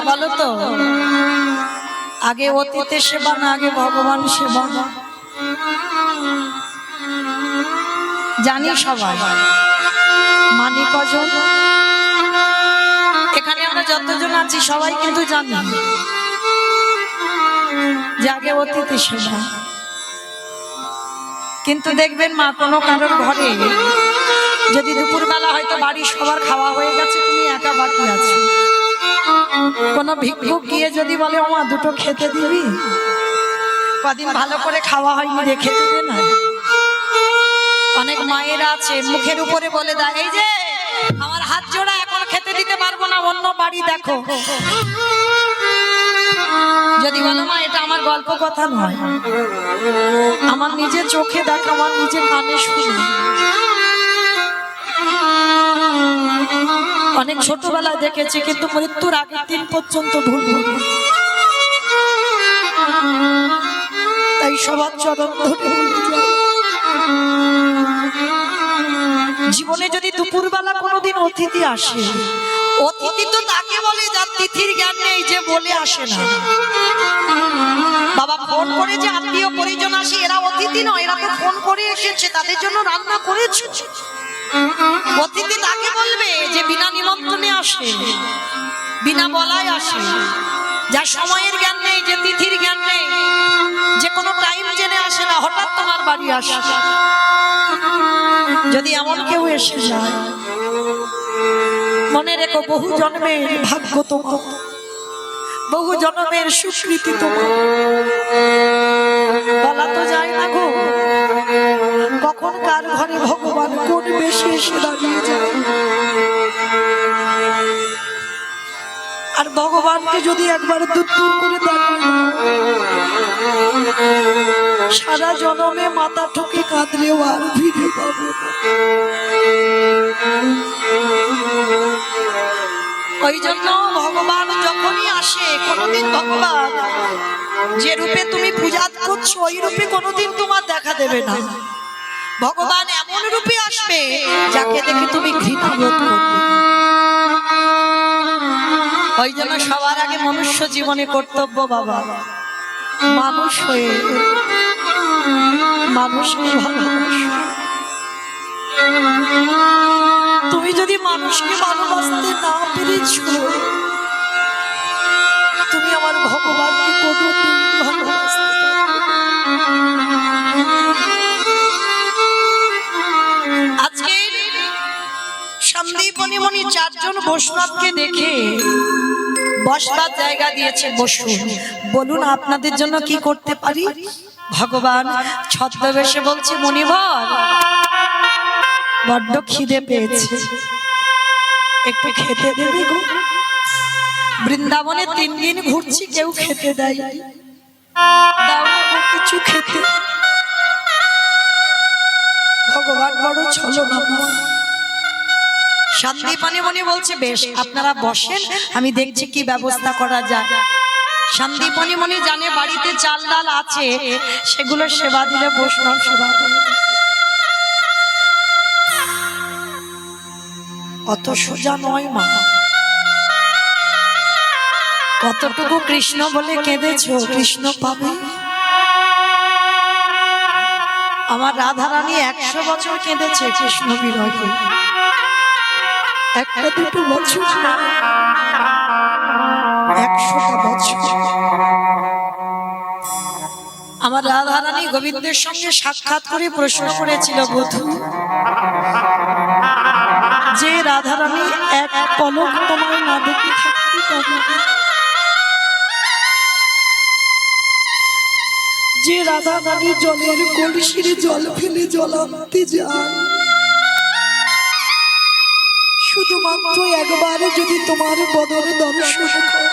বলো তো, আগে অতীতের সেবা না আগে ভগবান সেবা? জানি সবাই, মানি কজন? এখানে আমরা যতজন আছি সবাই কিন্তু জানি যে আগে অতীতের সেবা। কিন্তু দেখবেন মা, কোনো কারোর ঘরে যদি দুপুরবেলা হয়তো বাড়ির সবার খাওয়া হয়ে গেছে, তুমি একা বাকি আছো, কোনো ভিক্ষুক গিয়ে যদি বলে ওমা দুটো খেতে দিবি, কদিন ভালো করে খাওয়া হয়নি রে, খেতে দে না। অনেক মায়েরা আছে মুখের উপরে বলে দেয়, এই যে আমার হাত জোড়া, এখন খেতে দিতে পারবো না, অন্য বাড়ি দেখো। যদি বলো মা এটা আমার গল্প কথা নয়, আমার নিজের চোখে দেখা, আমার নিজের কানে শুনে। অনেক ছোটবেলায় দেখেছি, কিন্তু মৃত্যুর আগের দিন পর্যন্ত ভুলবো না। তাই সবার চরণ ধরে বলে যাই, জীবনে যদি দুপুরবেলা কোনোদিন অতিথি আসে, অতিথি তো তাকে বলে যার তিথির জ্ঞান নেই, যে বলে আসে না। বাবা ফোন করে যে আত্মীয় পরিজন আসে, এরা অতিথি নয়, এরা তো ফোন করে এসেছে, তাদের জন্য রান্না করেছে। অতিথি তাকে বলবে যে বিনা নিমন্ত্রণে আসে, বিনা বলায় আসে, যার সময়ের জ্ঞান নেই, যে তিথির জ্ঞান নেই, যে কোনো টাইম জেনে আসে না, হঠাৎ তোমার বাড়ি আসে। যদি এমন কেউ এসে যায়, মনে রেখো বহু জন্মের ভাগ্য তোমার, বহু জন্মের স্বীকৃতি তোমার। বলা তো যায় না গো, কখন কার ঘরে ভগবান কোন বেশে এসে দাঁড়িয়ে যায়। আর ভগবানকে যদি একবার দূর করে দাঁড়িয়ে, সারা জন্মে মাথা ঠুকে কাঁদলেও আর ফিরে পাবো না। ওই জন্য ভগবান যখনই আসে, কোনোদিন ভগবান যে রূপে তুমি পূজা করছো ওই রূপে কোনোদিন তোমার দেখা দেবে না। ভগবান এমন রূপে আসবে যাকে দেখে তুমি ঘৃণা বোধ করবে। ওই জন্য সবার আগে মনুষ্য জীবনে কর্তব্য বাবা, মানুষ হয়ে মানুষকে ভালোবাসো। তুমি যদি মানুষকে ভালোবাসতে না পেরেছ, তুমি আমার ভগবানকে কোনোদিন ভালোবাসতে পারবে না। আজকে সন্দীপনী মণি চারজন বৈষ্ণবকে দেখে বসবার জায়গা দিয়েছে, বসুন, বলুন আপনাদের জন্য কি করতে পারি। ভগবান ছদ্মবেশে বলছে, মুনিবর বড্ড খিদে পেয়েছে, একটু খেতে দেবে গো। বৃন্দাবনে 3 দিন ঘুরছি, কেউ খেতে দেয়, দাও কিছু খেতে। ভগবান বড় ছলনাময়। সন্দীপনী মণি বলছে, বেশ আপনারা বসেন, আমি দেখছি কি ব্যবস্থা করা যায়। সন্দীপনী মণি জানে বাড়িতে চাল ডাল আছে, সেগুলো সেবা দিলে বৈষ্ণব সেবা করে। অত সোজা নয় মা, কতটুকু কৃষ্ণ বলে কেঁদেছো, কৃষ্ণ পাবে। আমার রাধারানী 100 বছর কেঁদেছে কৃষ্ণ বিরহে, একটা দুটো বছর, 100টা বছর। আমার রাধারানী গোবিন্দের সঙ্গে সাক্ষাৎ করে প্রশ্ন করেছিল, বধূ, যে রাধারানী এক পলক তোমায় না দেখে থাকতে পারে, যে রাধারানী জলের কলসির জল ফেলে জল আনতে যায়, শুধুমাত্র একবার যদি তোমার বদন দর্শন করে,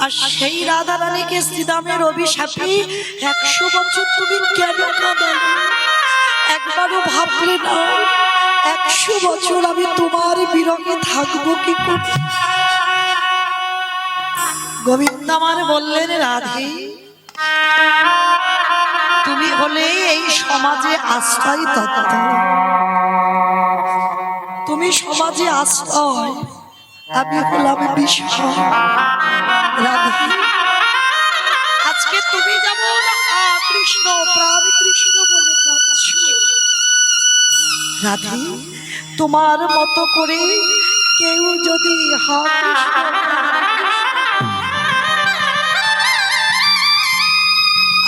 আর সেই রাধারানীকে শ্রীদামের অভিশাপে 100 বছর তুমি কেন কাঁদালে? একবারও ভাবলে না 100 বছর আমি তোমার বিরহে থাকবো কি করে? গোবিন্দ আমার বললেন, রাধে তুমি হলে এই সমাজে আশ্রয় তত্ত্ব, তুমি সমাজে আশ্রয়, আমি হলাম বিষ্ণু। রাধে, আজকে তুমি যেমন কৃষ্ণ প্রাণ কৃষ্ণ বলে কাঁদছো, রাধে তোমার মতো করে কেউ যদি হা কৃষ্ণ,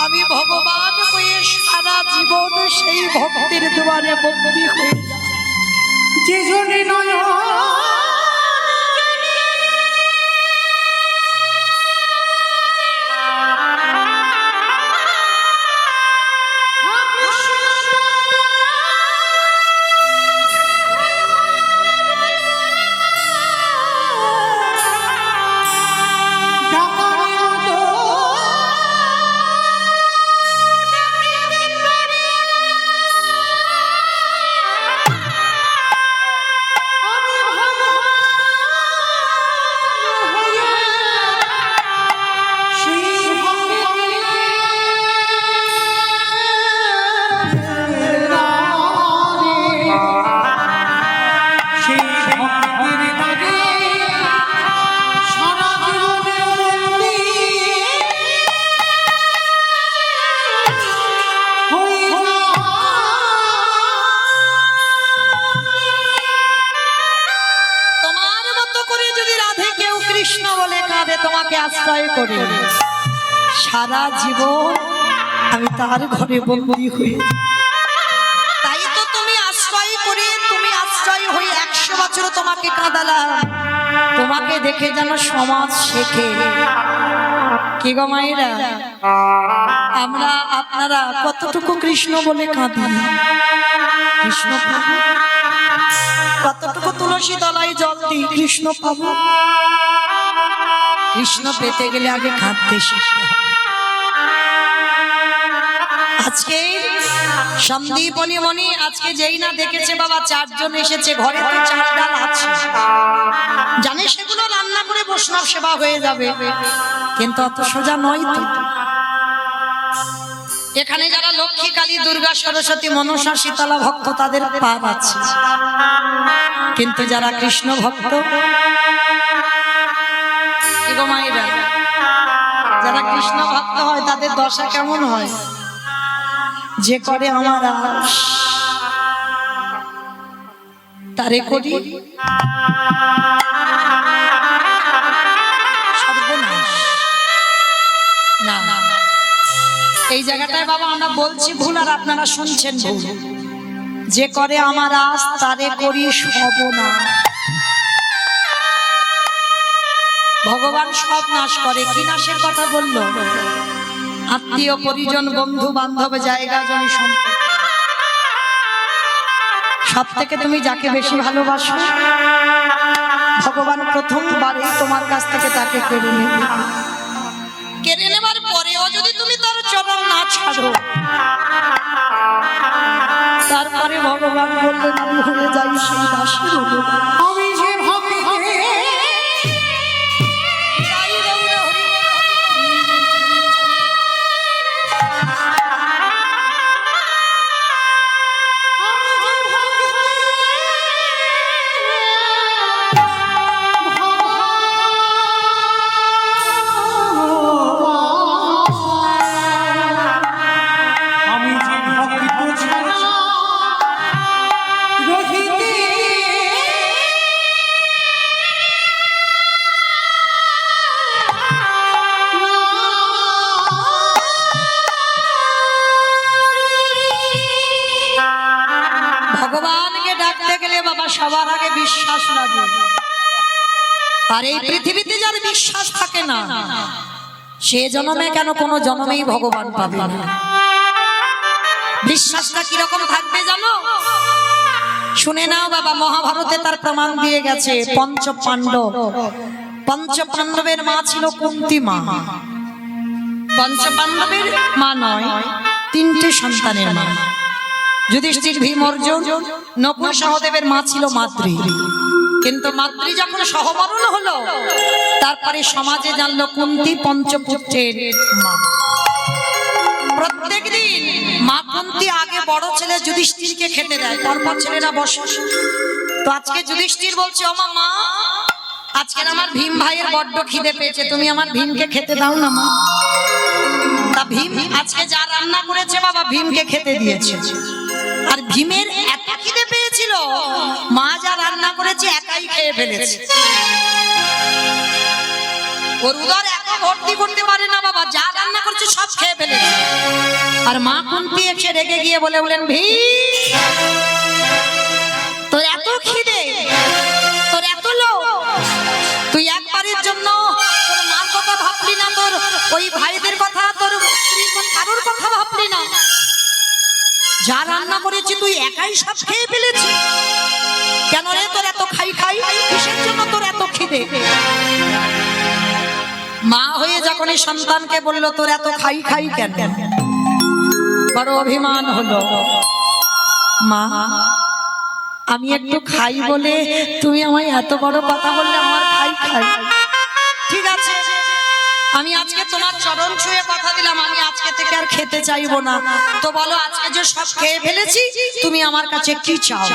আমি ভগবান হয়ে সারা জীবন সেই ভক্তের দুয়ারে বন্দী হয়ে যে জনে নয় তোমাকে আশ্রয় করে সারা জীবন আমি তার ঘরে বন্দী হয়ে, তাই তো তুমি আশ্রয় করে তুমি আশ্রয় হয়ে 100 বছর তোমাকে কাঁদালাম, তোমাকে দেখে যেন সমাজ শেখে। কি গো মায়েরা, আমরা আপনারা কতটুকু কৃষ্ণ বলে কাঁদি, কৃষ্ণ পাবো কতটুকু তুলসী তলায় জল দিই কৃষ্ণ পাবো। কৃষ্ণ পেতে গেলে আগে কাঁদতে শিখতে হবে। আজকে সন্দীপনী মণি আজকে যেই না দেখেছে বাবা 4 জন এসেছে, ঘরে তো 4 ডাল আছে, জানে সেগুলো রান্না করে বৈষ্ণব সেবা হয়ে যাবে, কিন্তু অত সোজা নয় তো। এখানে যারা লক্ষ্মী কালী দুর্গা সরস্বতী মনসা শীতলা ভক্ত তাদের পাপ আছে, কিন্তু যারা কৃষ্ণ ভক্ত, মায়েরা যারা কৃষ্ণ ভক্ত হয় তাদের দশা কেমন হয়, যে করে আমার আশ তারে করি সর্বনাশ। না, এই জায়গাটায় বাবা আমরা বলছি ভুল আর আপনারা শুনছেন ভুল। যে করে আমার আশ তারে করি সর্বনাশ। ভগবান সব নাশ করে, কি নাশের কথা বললো? আত্মীয় পরিজন বন্ধু বান্ধব জায়গা জমি সম্পত্তি, সব থেকে তুমি যাকে বেশি ভালোবাসো ভগবান প্রথমবারেই তোমার কাছ থেকে তাকে কেড়ে নেবে। কেড়ে নেবার পরেও যদি তুমি তার চরণ না ছাড়ো, তারপরে ভগবান বললেন আমি হয়ে যাই সেই দাসের অনুদান। আমি যে ভগবানকে ডাকতে গেলে বাবা সবার আগে বিশ্বাস লাগে, আর এই পৃথিবীতে যার বিশ্বাস থাকে না সে জন্মে কেন কোনো জন্মেই ভগবান পাবে না। বিশ্বাসটা কিরকম থাকবে জানো? শুনে নাও বাবা, মহাভারতে তার প্রমাণ দিয়ে গেছে। পঞ্চপাণ্ডবের মা ছিল কুন্তী মা। পঞ্চপাণ্ডবের মা নয়, 3টে সন্তানের মা। যুধিষ্ঠির, ভীম, অর্জুন, নকুল সহদেবের মা ছিল মাতৃ। কিন্তু মাতৃ যখন সহমরণ হলো, তারপরে সমাজে জানলো কুন্তী পঞ্চপুত্রের মা। প্রত্যেকদিন মা কুন্তী আগে বড় ছেলে যুধিষ্ঠিরকে খেতে দেয়, পরপর ছেলেরা বসে। তো আজকে যুধিষ্ঠির বলছে, ও মা, আজকের আমার ভীম ভাইয়ের বড্ড খিদে পেয়েছে, তুমি আমার ভীমকে খেতে দাও না মা। তা ভীম আজকে যা রান্না করেছে বাবা ভীমকে খেতে দিয়েছে। আর ভীমের এত খিদে পেয়েছিল, মা যা রান্না করেছে একাই খেয়ে ফেলেছে। ওর উদর এত ভর্তি করতে পারে না বাবা, যা রান্না করেছে সব খেয়ে ফেলেছে। আর মা কুন্তি এসে রেগে গিয়ে বলেন, ভীম তোর এত খিদে, তোর এত লোভ, তুই একবারের জন্য তোর মার কথা ভাবলি না, তোর ওই ভাইদের কথা, তোর স্ত্রীর কারোর কথা ভাবলি না। যা রান্না করেছি তুই একাই সব খেয়ে ফেলেছি। কেন রে তোর এত খাই কিসের জন্য তোর এত খিদে? মা হয়ে যখন এই সন্তানকে বললো তোর এত খাই কেন, বড় অভিমান হলো। মা আমি একটু খাই বলে তুমি আমায় এত বড় কথা বললে, আমার খাই ঠিক আছে, আমি আজকে তোমার চরণ ছুঁয়ে কথা দিলাম, আমি আজকে থেকে আর খেতে চাইবো না। তো বলো আজকে যে সব খেয়ে ফেলেছি তুমি আমার কাছে কি চাও?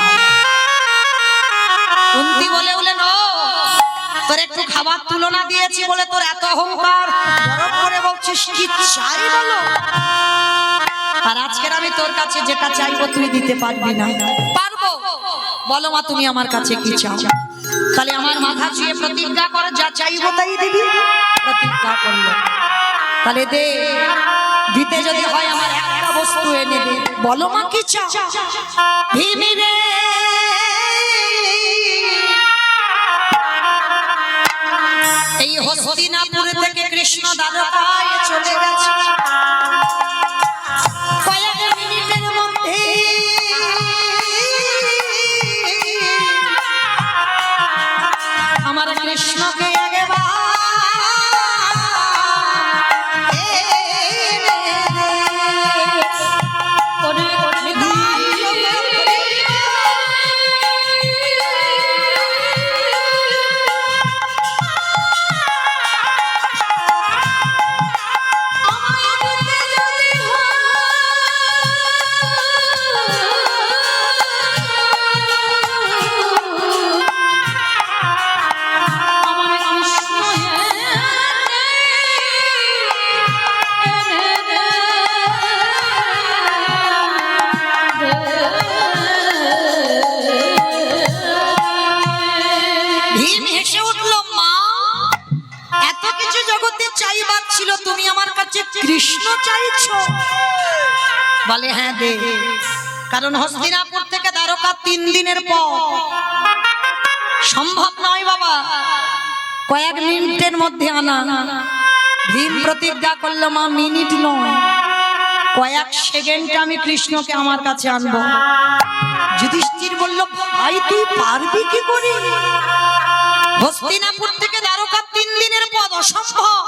কুন্তি বলেন, ও তোর একটু খাবার তুলনা দিয়েছি বলে তোর এত অহংকার, গরম করে বলছিস কি চাই বলো? আর আজকের আমি তোর কাছে যেটা চাইবো তুই দিতে পারবি না। পারবো, বলো মা তুমি আমার কাছে কি চাও? তাহলে আমার মাথা ছুঁয়ে প্রতিজ্ঞা কর, যা চাইবো তাই দিবি। প্রতিজ্ঞা করলো, তাহলে দে, দিতে যদি হয় আমার একটা বস্তু এনে দে। বলো মা কি চাও? ভীমি রে এই হস্তিনাপুর থেকে কৃষ্ণ দ্বারকায় চলে গেছে, কয়েক মিনিটের মধ্যে আমার কৃষ্ণকে তুমি আমার কাছে কৃষ্ণ চাইছো? বলে হ্যাঁ দে, কারণ হস্তিনাপুর থেকে দ্বারকা 3 দিনের পথ, সম্ভব নয় বাবা কয়েক মিনিটের মধ্যে আনা। ভীম প্রতিজ্ঞা করলো মা মিনিট নয়, কয়েক সেকেন্ডে আমি কৃষ্ণকে আমার কাছে আনবো। যুধিষ্ঠির বলল ভাই তুই পারবি কি করে? হস্তিনাপুর থেকে দ্বারকা 3 দিনের পথ, অসম্ভব।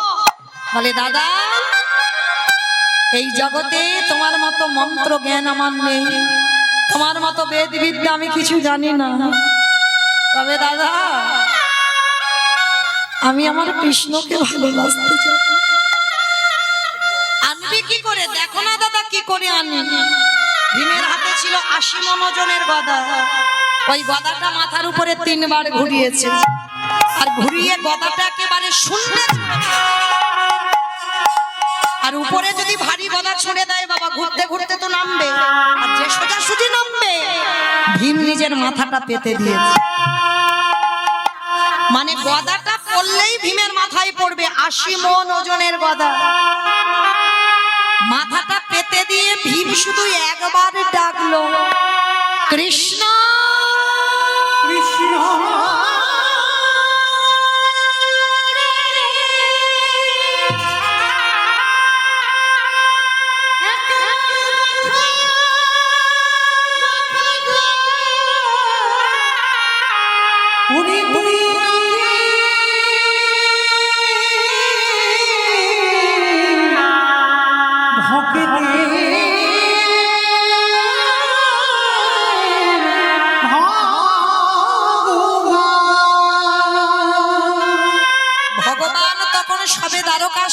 বলে দাদা এই জগতে তোমার মতো মন্ত্র জ্ঞান আমার নেই, তোমার মতো বেদ বিদ্যা আমি কিছু জানি না, তবে দাদা আমি আমার কৃষ্ণকে ভালোবাসতে চাই। আনবি কি করে? দেখো না দাদা কি করে আনি। ভীমের হাতে ছিল 80 মণ ওজনের গদা, ওই গদাটা মাথার উপরে 3 বার ঘুরিয়েছে, আর ঘুরিয়ে গদাটা একেবারে শূন্য, আর উপরে যদি ভারী গদা ছুঁড়ে দেয় বাবা ঘুরতে ঘুরতে তো নামবে, আর যে সোজাসুজি নামবে ভীম নিজের মাথাটা পেতে দিয়েছে। মানে গদাটা পড়লেই ভীমের মাথায় পড়বে, 80 মণ ওজনের গদা। মাথাটা পেতে দিয়ে ভীম শুধু একবার ডাকলো কৃষ্ণ কৃষ্ণ।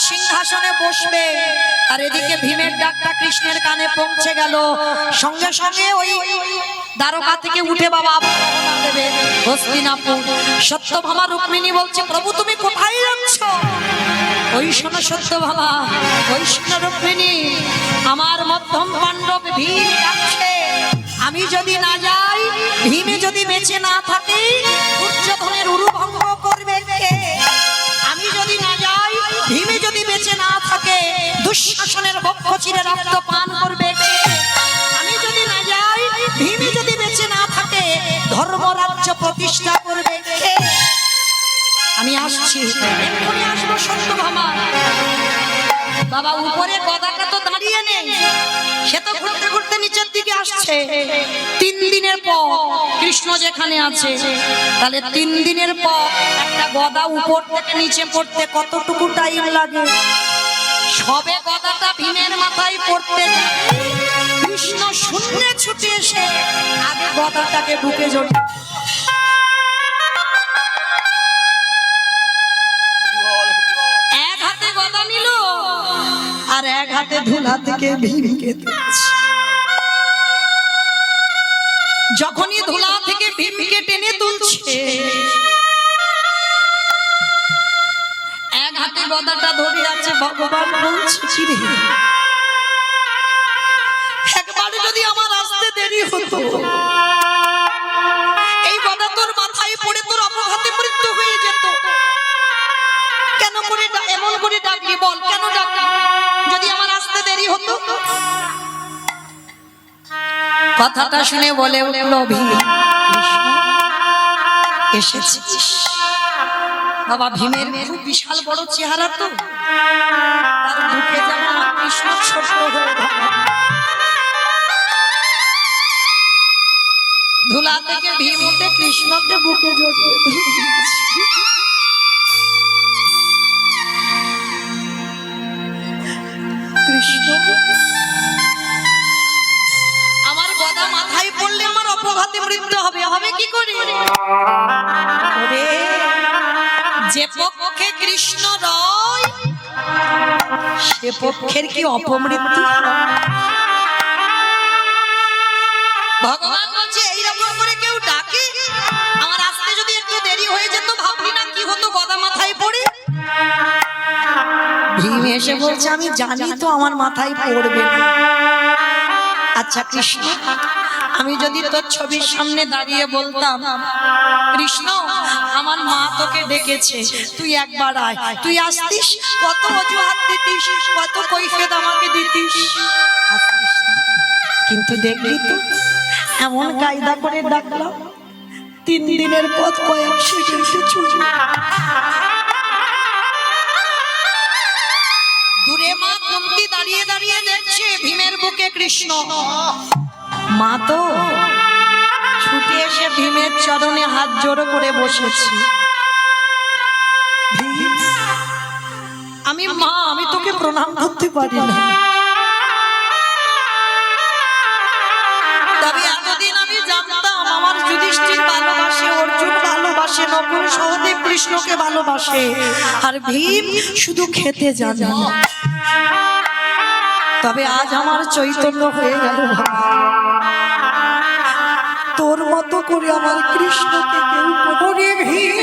সিংহাসনে বসবে আর এদিকে ভীমের ডাকটা কৃষ্ণের কানে পৌঁছে গেল। সঙ্গে সঙ্গে ওই দ্বারকা থেকে উঠে বাবা দেবে হস্তিনাপুর। সত্যভামা রুক্মিণী বলছে, প্রভু তুমি কোথায় যাচ্ছ? ওই শোনো সত্যভামা, ওই শোনো রুক্মিণী, আমার মধ্যম পাণ্ডব ভীম যাচ্ছে। আমি যদি না যাই, ভীমে যদি বেঁচে না থাকে, দুর্যোধনের উরুভঙ্গ করবে কে? আমি যদি না যাই, ভীমে যদি বেঁচে না থাকে, দুঃশাসনের বক্ষ চিরে রক্ত পান করবে কে? আমি যদি না যাই, ভীমে যদি বেঁচে না থাকে, ধর্মরাজ্য প্রতিষ্ঠা করবে কে? আমি আসছি, এক্ষুনি আসবো সত্যভামা। বাবা উপরে গদাটা তো দাঁড়িয়ে নেই, সে তো ঘুরতে ঘুরতে নিচের দিকে আসছে। 3 দিনের পর কৃষ্ণ যেখানে আছে, তাহলে 3 দিনের পর একটা গদা উপর থেকে নিচে পড়তে কতটুকু টাইম লাগে? সবে গদাটা ভীমের মাথায় পড়তে যায়, কৃষ্ণ শূন্যে ছুটে এসে আগে গদাটাকে বুকে জড়িয়ে এক হাতে গদা নিল আর এক হাতে ধুলা থেকে ভীমকে তুলছে। যখনই ধুলা থেকে ভীমকে টেনে তুলছে, এক হাতে গদাটা ধরে আছে। ভগবান বলছে, কি রে, একবারে যদি আমার আসতে দেরি হতো, এই গদা তোর মাথায় পড়ে তোর অপঘাতে মৃত্যু হয়ে যেত। কেন করে এমন করে ডাকলি বল, কেন ডাকলি যদি আমার আসতে দেরি হতো? কথাটা শুনে বলে উঠল ভীম, এসেছিস? বাবা ভীমের খুব বিশাল বড় চেহারা, তো তার বুকে যেমন কৃষ্ণ ছোট হয়ে ধুলা থেকে ভীম উঠে কৃষ্ণকে বুকে জড়িয়ে কৃষ্ণ, আমার গদা মাথায় পড়লে আমার অপঘাতে মৃত্যু হবে, হবে কি করে? যে পক্ষে কৃষ্ণ রয়, সে পক্ষের কি অপমৃত্যু? ভগবান বলছে, এইরকম করে কেউ ডাকে, আমার আসতে যদি একটু দেরি হয়ে যেত, ভাবলি না কি হতো গদা মাথায় পড়ে? ভীম এসে বলছে, আমি জানি তো আমার মাথায় পড়বে না। আচ্ছা কৃষ্ণ, আমি যদি তোর ছবির সামনে দাঁড়িয়ে বলতাম, কৃষ্ণ আমার মা তোকে ডেকেছে, তুই একবার আয়, তুই আসতিস? কত অজুহাত দিতিস, কত কৈফিয়ত আমাকে দিতিস, আসতিস না। কিন্তু দেখলি তো, এমন কায়দা করে ডাকলাম, 3 দিনের পথ কয়েক সেকেন্ডে ছুটে। দূরে মা কুন্তি দাঁড়িয়ে দাঁড়িয়ে দেখছে ভীমের বুকে কৃষ্ণ। মা তো ছুটে এসে ভীমের চরণে হাত জোড়ো করে বসেছি। আমি মা, আমি তোকে প্রণাম করতে পারি না, তবে এতদিন আমি জানতাম আমার যুধিষ্ঠির ভালোবাসে, অর্জুন ভালোবাসে, নকুল সহদেব কৃষ্ণকে ভালোবাসে, আর ভীম শুধু খেতে জানে। তবে আজ আমার চৈতন্য হয়ে গেল, তোর মতো করে আমার কৃষ্ণকে কেউ করে। ভীম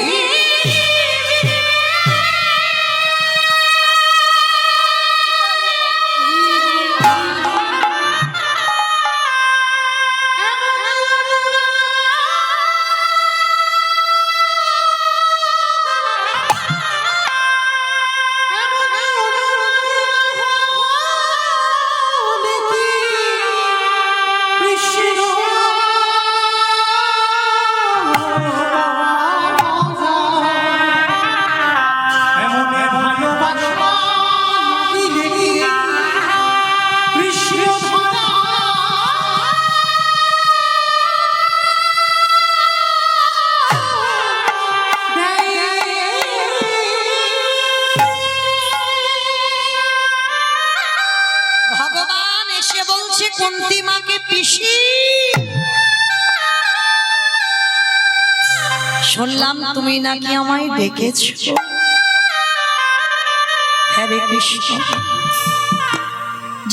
কুন্তী মাকে পিসি, শুনলাম তুমি নাকি আমায় ডেকেছো। হরে কৃষ্ণ,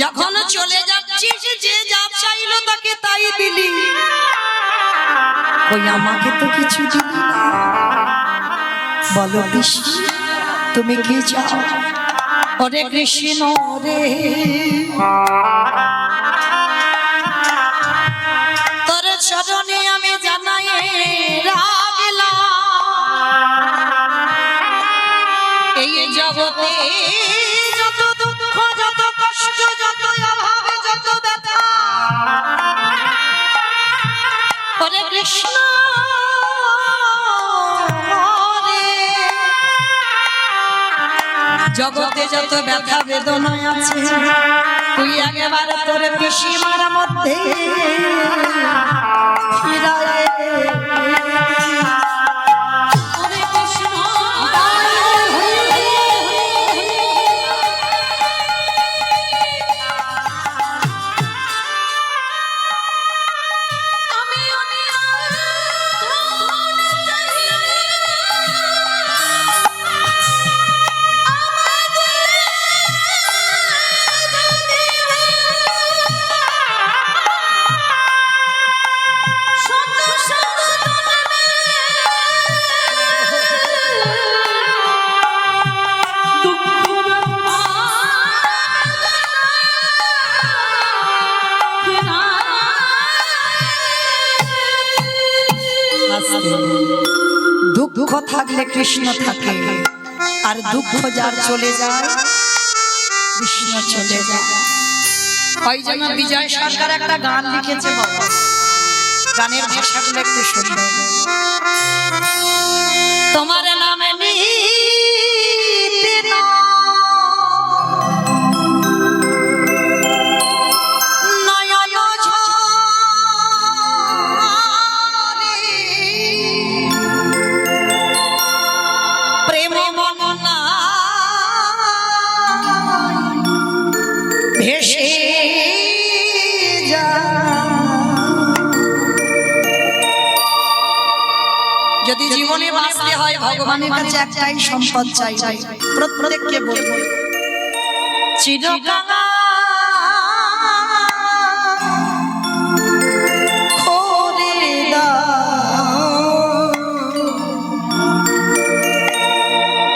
যখন চলে যাচ্ছিস যে যা চাইলো তাকে তাই দিলি, ওই আমাকে তো কিছু দিলি না। বলো কৃষ্ণ তুমি কি চাও? ওরে কৃষ্ণ রে, তোর চরণে আমি জানাই রাগলাম, এই জগতে যত দুঃখ যত কষ্ট যত অভাব যত ব্যথা, ওরে কৃষ্ণ জগতে যত ব্যথা বেদনা আছে, তুই একেবারে তোর পিসিমার মধ্যে ফিরায়ে দুঃখ থাকলে কৃষ্ণ থাকে, আর দুঃখ যার চলে যায় কৃষ্ণ চলে যায়। ওই জন্য বিজয় সরকার একটা গান লিখেছে বাবা, গানের ভাষাগুলো একটু শুনবে। তোমার নামে নিতে না ভেসে যা। যদি জীবনে বাঁচতে হয় ভগবানের কাছে একটাই সম্পদ চাই, প্রত্যেককে বলবো চিরকাল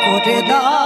করে দাও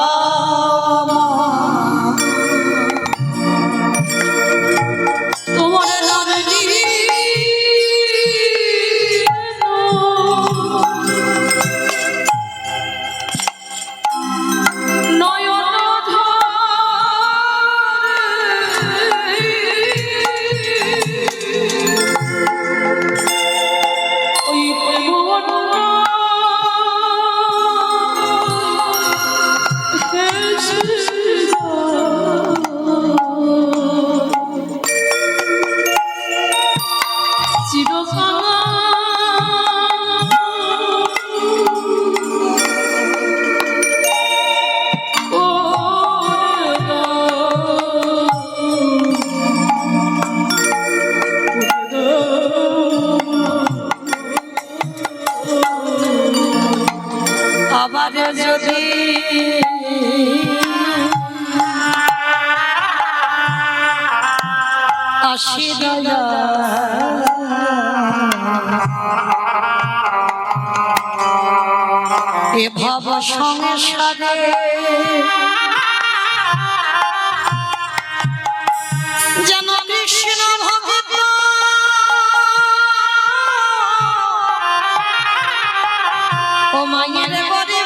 যদি আসি দয়া এ ভব সংসারে যেন কৃষ্ণ ভক্ত ও মায়ের বরে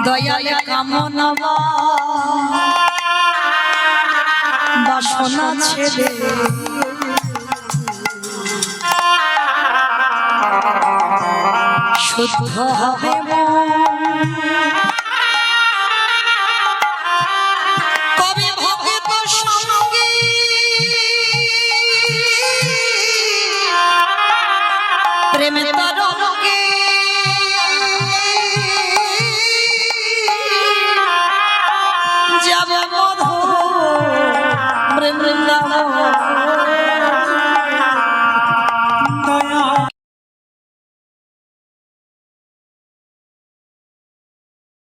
দয়ালে কামনা বাসনা ছেড়ে শুদ্ধ হবে